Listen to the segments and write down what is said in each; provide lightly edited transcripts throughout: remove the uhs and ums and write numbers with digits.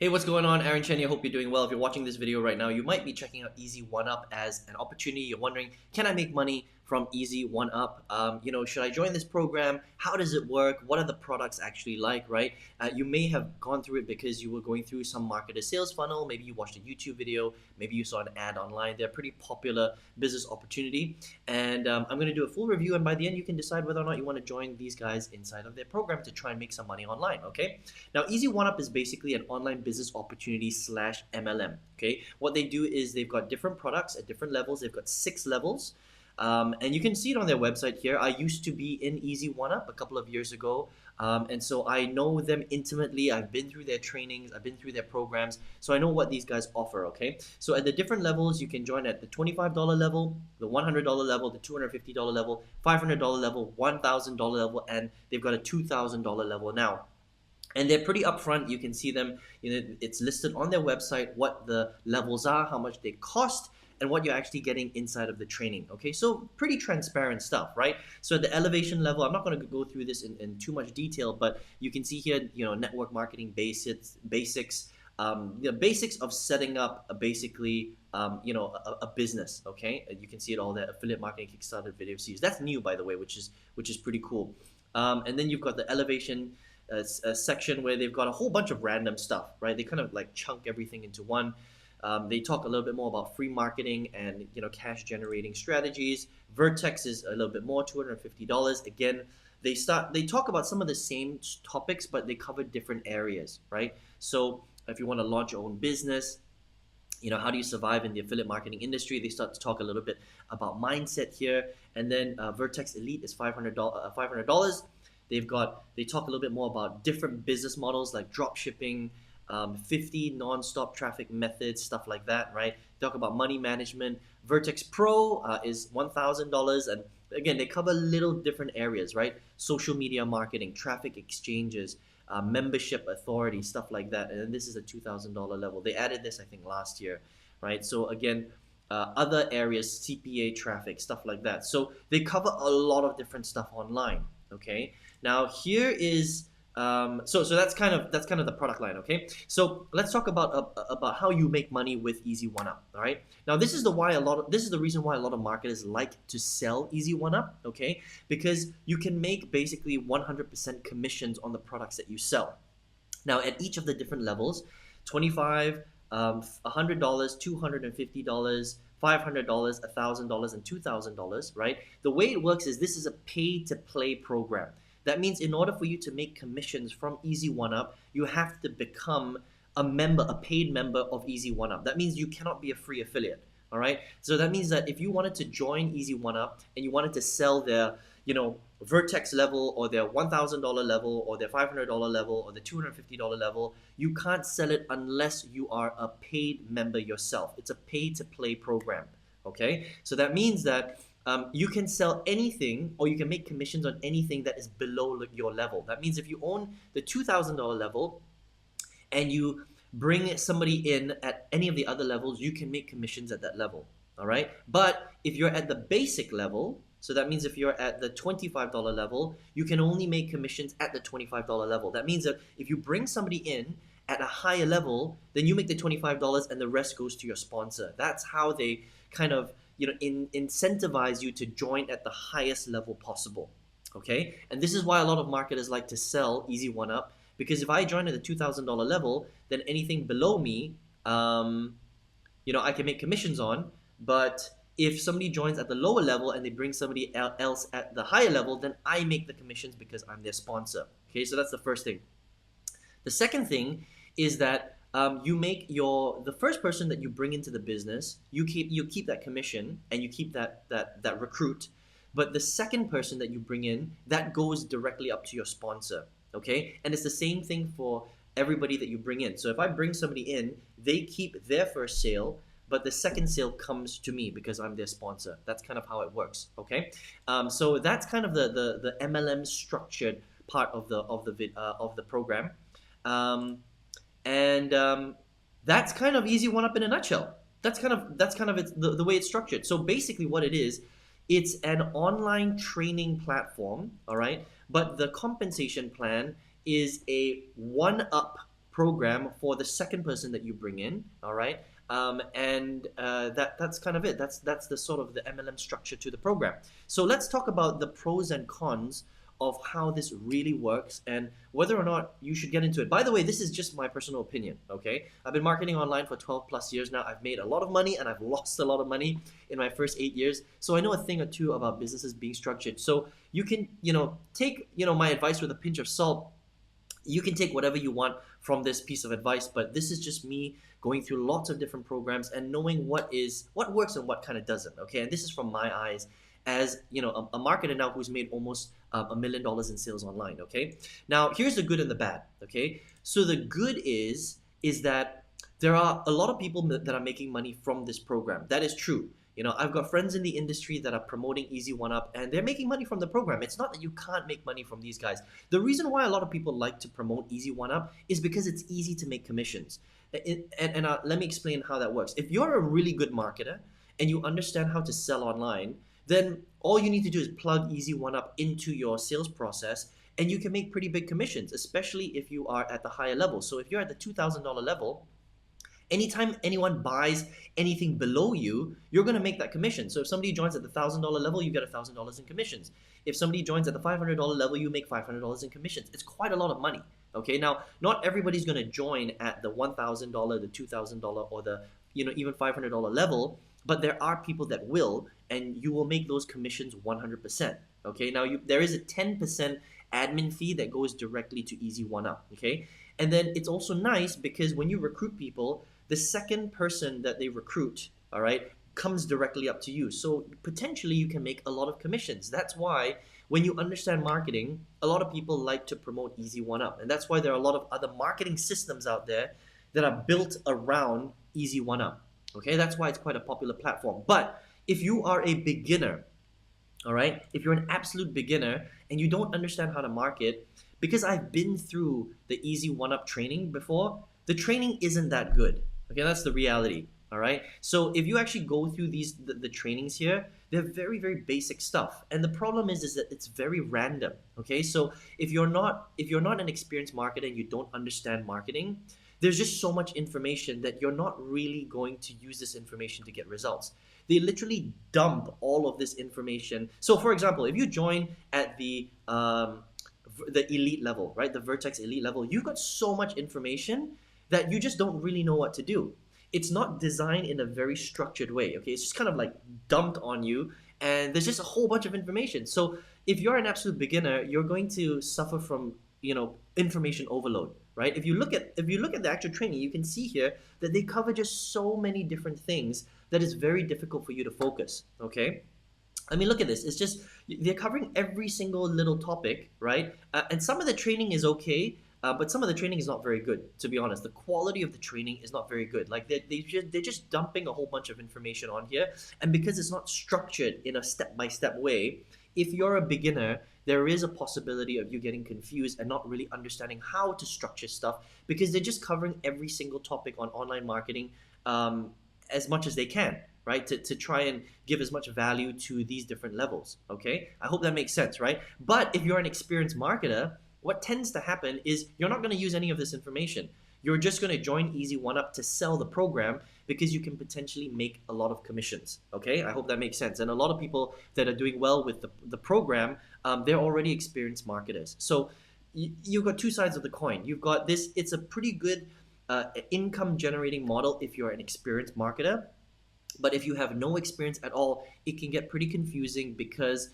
Hey, what's going on? Aaron Chen here. Hope you're doing well. If you're watching this video right now, you might be checking out Easy1up as an opportunity. You're wondering, can I make money from Easy1up? Should I join this program? How does it work? What are the products actually like, right? You may have gone through it because you were going through some marketer sales funnel. Maybe you watched a YouTube video. Maybe you saw an ad online. They're a pretty popular business opportunity. And I'm going to do a full review. And by the end, you can decide whether or not you want to join these guys inside of their program to try and make some money online, okay? Now, Easy1up is basically an online business opportunity slash MLM. Okay, what they do is they've got different products at different levels. They've got 6 levels. And you can see it on their website here. I used to be in Easy1up a couple of years ago, and so I know them intimately. I've been through their trainings, I've been through their programs, so I know what these guys offer. Okay, so at the different levels, you can join at the $25 level, the $100 level, the $250 level, $500 level, $1,000 level, and they've got a $2,000 level now. And they're pretty upfront. You can see them, it's listed on their website what the levels are, how much they cost, and what you're actually getting inside of the training. Okay, so pretty transparent stuff, right? So at the elevation level, I'm not going to go through this in too much detail, but you can see here, network marketing basics, the basics of setting up a business. Okay, and you can see it all there: affiliate marketing, Kickstarter, video series. That's new, by the way, which is pretty cool. And then you've got the elevation a section where they've got a whole bunch of random stuff, right? They kind of like chunk everything into one. They talk a little bit more about free marketing and cash generating strategies. Vertex is a little bit more, $250. Again, they talk about some of the same topics, but they cover different areas, right? So if you want to launch your own business, how do you survive in the affiliate marketing industry? They start to talk a little bit about mindset here. And then Vertex Elite is $500. They talk a little bit more about different business models like drop shipping, 50 non-stop traffic methods, stuff like that, right? They talk about money management. Vertex Pro is $1,000, and again, they cover little different areas, right? Social media marketing, traffic exchanges, membership authority, stuff like that. And then this is a $2,000 level. They added this, I think, last year, right? So again, other areas, CPA traffic, stuff like that. So they cover a lot of different stuff online. Okay. Now here is so that's kind of the product line. Okay. So let's talk about how you make money with Easy1up. All right. Now this is the reason why a lot of marketers like to sell Easy1up. Okay, because you can make basically 100% commissions on the products that you sell. Now at each of the different levels, 25, $100, $250, $500, $1,000, and $2,000, right? The way it works is this is a pay-to-play program. That means in order for you to make commissions from Easy1up, you have to become a paid member of Easy1up. That means you cannot be a free affiliate, all right? So that means that if you wanted to join Easy1up and you wanted to sell their, Vertex level or their $1,000 level or their $500 level or the $250 level, you can't sell it unless you are a paid member yourself. It's a pay-to-play program, okay? So that means that you can sell anything or you can make commissions on anything that is below your level. That means if you own the $2,000 level and you bring somebody in at any of the other levels, you can make commissions at that level, all right? But if you're at the basic level, so that means if you're at the $25 level, you can only make commissions at the $25 level. That means that if you bring somebody in at a higher level, then you make the $25 and the rest goes to your sponsor. That's how they kind of incentivize you to join at the highest level possible. Okay, and this is why a lot of marketers like to sell Easy1up, because if I join at the $2,000 level, then anything below me, I can make commissions on. But if somebody joins at the lower level and they bring somebody else at the higher level, then I make the commissions because I'm their sponsor. Okay, so that's the first thing. The second thing is that the first person that you bring into the business, you keep that commission and you keep that recruit. But the second person that you bring in, that goes directly up to your sponsor. Okay, and it's the same thing for everybody that you bring in. So if I bring somebody in, they keep their first sale, but the second sale comes to me because I'm their sponsor. That's kind of how it works. Okay, so that's kind of the MLM structured part of the program. That's kind of Easy1up in a nutshell. That's kind of the way it's structured. So basically what it is, it's an online training platform, all right? But the compensation plan is a 1-up program for the second person that you bring in. All right. That's kind of it. That's the sort of the MLM structure to the program. So let's talk about the pros and cons of how this really works and whether or not you should get into it. By the way, this is just my personal opinion, okay? I've been marketing online for 12 plus years now. I've made a lot of money and I've lost a lot of money in my first 8 years. So I know a thing or two about businesses being structured. So you can, take, my advice with a pinch of salt. You can take whatever you want from this piece of advice, but this is just me going through lots of different programs and knowing what works and what kind of doesn't, okay? And this is from my eyes as a marketer now who's made almost $1 million in sales online, okay? Now here's the good and the bad, okay? So the good is that there are a lot of people that are making money from this program. That is true. I've got friends in the industry that are promoting Easy1up and they're making money from the program. It's not that you can't make money from these guys. The reason why a lot of people like to promote Easy1up is because it's easy to make commissions. And let me explain how that works. If you're a really good marketer and you understand how to sell online, then all you need to do is plug Easy1up into your sales process and you can make pretty big commissions, especially if you are at the higher level. So if you're at the $2,000 level, anytime anyone buys anything below you, you're going to make that commission. So if somebody joins at the $1,000 level, you get $1,000 in commissions. If somebody joins at the $500 level, you make $500 in commissions. It's quite a lot of money. Okay, now not everybody's going to join at the $1,000, the $2,000, or the even $500 level, but there are people that will, and you will make those commissions 100%. Okay, now there is a 10% admin fee that goes directly to Easy1up. Okay, and then it's also nice because when you recruit people, the second person that they recruit, all right, comes directly up to you. So potentially you can make a lot of commissions. That's why when you understand marketing, a lot of people like to promote Easy1up. And that's why there are a lot of other marketing systems out there that are built around Easy1up. Okay, that's why it's quite a popular platform. But if you are a beginner, all right, if you're an absolute beginner and you don't understand how to market, because I've been through the Easy1up training before, the training isn't that good. Okay, that's the reality. All right. So if you actually go through the trainings here, they're very, very basic stuff. And the problem is that it's very random. Okay. So if you're not an experienced marketer and you don't understand marketing, there's just so much information that you're not really going to use this information to get results. They literally dump all of this information. So for example, if you join at the elite level, right? The Vertex elite level, you've got so much information that you just don't really know what to do. It's not designed in a very structured way, okay? It's just kind of like dumped on you and there's just a whole bunch of information. So if you're an absolute beginner, you're going to suffer from, information overload, right? If you look at the actual training, you can see here that they cover just so many different things that it's very difficult for you to focus, okay? I mean, look at this. It's just, they're covering every single little topic, right? And some of the training is okay, but some of the training is not very good, to be honest. The quality of the training is not very good. Like they're just dumping a whole bunch of information on here. And because it's not structured in a step-by-step way, if you're a beginner, there is a possibility of you getting confused and not really understanding how to structure stuff because they're just covering every single topic on online marketing as much as they can, right? To try and give as much value to these different levels, okay? I hope that makes sense, right? But if you're an experienced marketer, what tends to happen is you're not going to use any of this information. You're just going to join Easy1up to sell the program because you can potentially make a lot of commissions, okay? I hope that makes sense. And a lot of people that are doing well with the program, they're already experienced marketers. So you've got two sides of the coin. You've got this, it's a pretty good income generating model if you're an experienced marketer. But if you have no experience at all, it can get pretty confusing because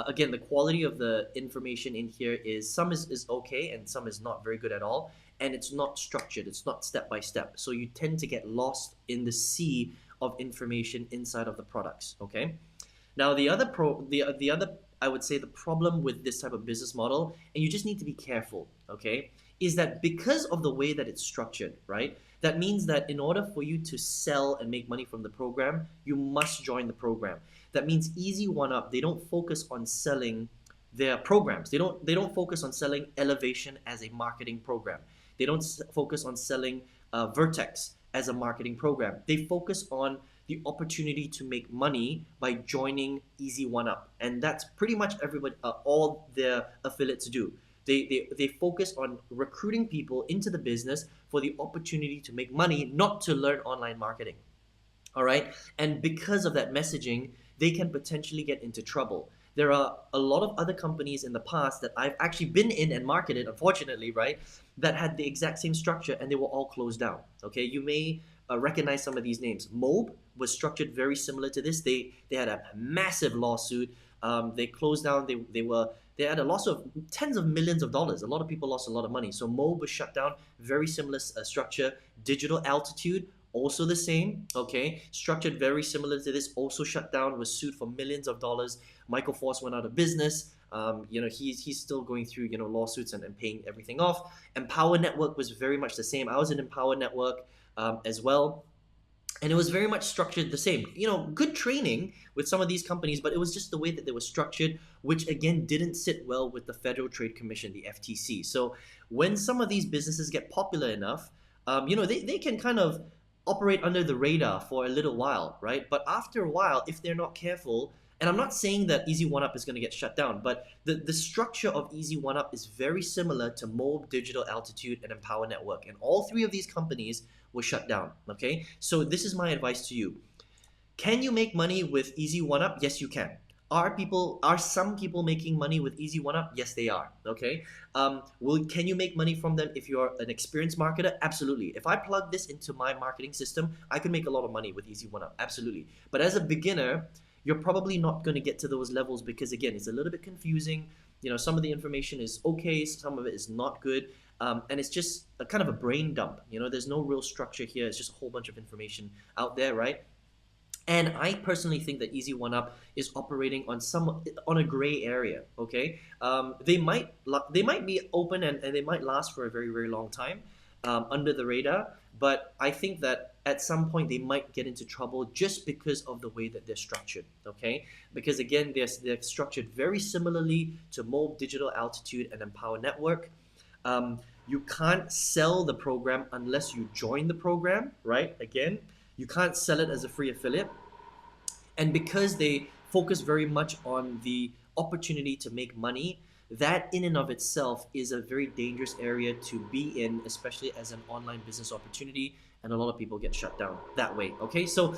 again, the quality of the information in here is some is okay and some is not very good at all, and it's not structured, it's not step by step. So you tend to get lost in the sea of information inside of the products, okay? Now the other I would say the problem with this type of business model, and you just need to be careful, okay, is that because of the way that it's structured, right? That means that in order for you to sell and make money from the program, you must join the program. That means Easy1up, they don't focus on selling their programs. They don't focus on selling Elevation as a marketing program. They don't focus on selling Vertex as a marketing program. They focus on the opportunity to make money by joining Easy1up, and that's pretty much everybody, all their affiliates do. They focus on recruiting people into the business for the opportunity to make money, not to learn online marketing. All right. And because of that messaging, they can potentially get into trouble. There are a lot of other companies in the past that I've actually been in and marketed, unfortunately, right, that had the exact same structure and they were all closed down. Okay. You may recognize some of these names. Mobe was structured very similar to this. They had a massive lawsuit. They closed down. They had a loss of tens of millions of dollars. A lot of people lost a lot of money. So Mobe was shut down. Very similar structure. Digital Altitude, also the same, okay, structured very similar to this, also shut down, was sued for millions of dollars. Michael Force went out of business. He's still going through lawsuits and paying everything off. Empower Network was very much the same. I was in Empower Network as well, and it was very much structured the same. Good training with some of these companies, but it was just the way that they were structured, which again didn't sit well with the Federal Trade Commission, the FTC. So when some of these businesses get popular enough, they can kind of operate under the radar for a little while, right? But after a while, if they're not careful, and I'm not saying that Easy1up is going to get shut down, but the structure of Easy1up is very similar to Mobe, Digital Altitude, and Empower Network. And all three of these companies were shut down, okay? So this is my advice to you. Can you make money with Easy1up? Yes, you can. Are some people making money with Easy1up? Yes, they are. Okay. Can you make money from them if you're an experienced marketer? Absolutely. If I plug this into my marketing system, I could make a lot of money with Easy1up. Absolutely. But as a beginner, you're probably not going to get to those levels because again, it's a little bit confusing. Some of the information is okay, some of it is not good. And it's just a kind of a brain dump. There's no real structure here. It's just a whole bunch of information out there, right? And I personally think that Easy1up is operating on a gray area. Okay, they might be open and they might last for a very, very long time under the radar. But I think that at some point they might get into trouble just because of the way that they're structured. Okay, because again they're structured very similarly to Mobe, Digital Altitude, and Empower Network. You can't sell the program unless you join the program, right? Again, you can't sell it as a free affiliate. And because they focus very much on the opportunity to make money, that in and of itself is a very dangerous area to be in, especially as an online business opportunity. And a lot of people get shut down that way. Okay, so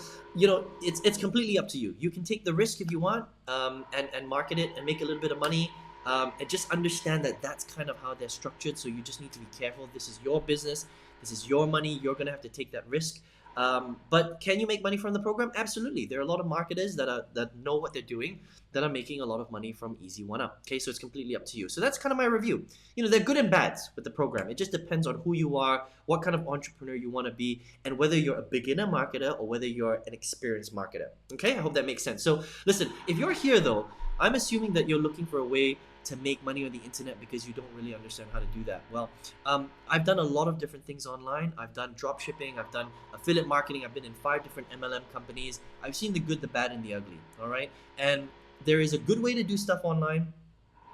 it's completely up to you. You can take the risk if you want and market it and make a little bit of money. And just understand that that's kind of how they're structured. So you just need to be careful. This is your business. This is your money. You're going to have to take that risk. But can you make money from the program? Absolutely. There are a lot of marketers that know what they're doing that are making a lot of money from Easy1up. Okay, so it's completely up to you. So that's kind of my review. They're good and bads with the program. It just depends on who you are, what kind of entrepreneur you want to be, and whether you're a beginner marketer or whether you're an experienced marketer. Okay, I hope that makes sense. So listen, if you're here though, I'm assuming that you're looking for a way to make money on the internet because you don't really understand how to do that. Well, I've done a lot of different things online. I've done drop shipping, I've done affiliate marketing, I've been in 5 different MLM companies. I've seen the good, the bad, and the ugly, all right? And there is a good way to do stuff online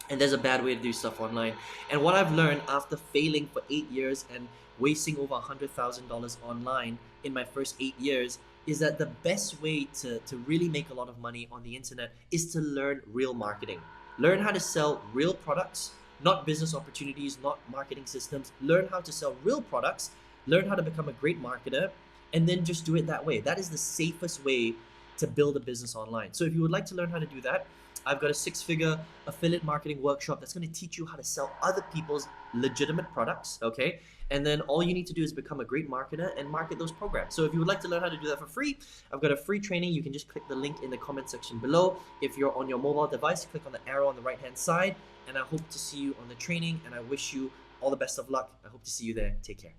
and there's a bad way to do stuff online. And what I've learned after failing for 8 years and wasting over $100,000 online in my first 8 years is that the best way to really make a lot of money on the internet is to learn real marketing. Learn how to sell real products, not business opportunities, not marketing systems. Learn how to sell real products, learn how to become a great marketer, and then just do it that way. That is the safest way to build a business online. So if you would like to learn how to do that, I've got a 6-figure affiliate marketing workshop that's going to teach you how to sell other people's legitimate products, okay? And then all you need to do is become a great marketer and market those programs. So if you would like to learn how to do that for free, I've got a free training. You can just click the link in the comment section below. If you're on your mobile device, click on the arrow on the right-hand side, and I hope to see you on the training, and I wish you all the best of luck. I hope to see you there. Take care.